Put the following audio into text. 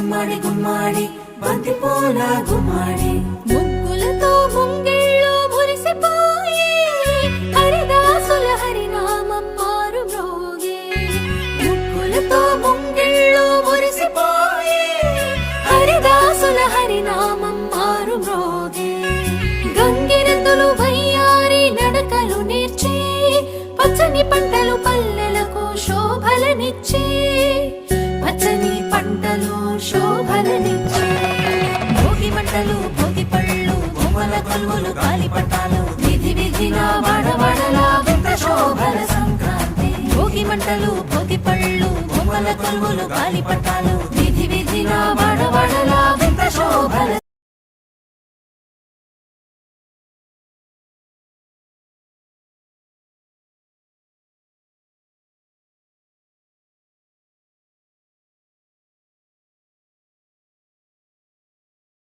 గుమ్మడి గుమ్మడి బంతి పూల గుమ్మడి ముగ్గులతో ముంగిళ్ళు మురిసిపోయి హరిదాసుల హరినామం మారు మ్రోగే. ముగ్గులతో ముంగిళ్ళు మురిసిపోయి హరిదాసుల హరినామం మారు మ్రోగే. గంగిరెద్దులు వయ్యారి నడకలు నేర్చి పచ్చని పంటలు పల్లెలకు శోభలనిచ్చి పచ్చని పంటలు శోభలనిచ్చి భోగి మంటలు భోగి పళ్ళు బొమ్మల కొలువులు గాలిపటాలు విధి విధిన వాడవాడలా వింత శోభల సంక్రాంతి. భోగి మంటలు భోగి పళ్ళు బొమ్మల కొలువులు గాలిపటాలు విధి విధిన వాడవాడలా వింత శోభల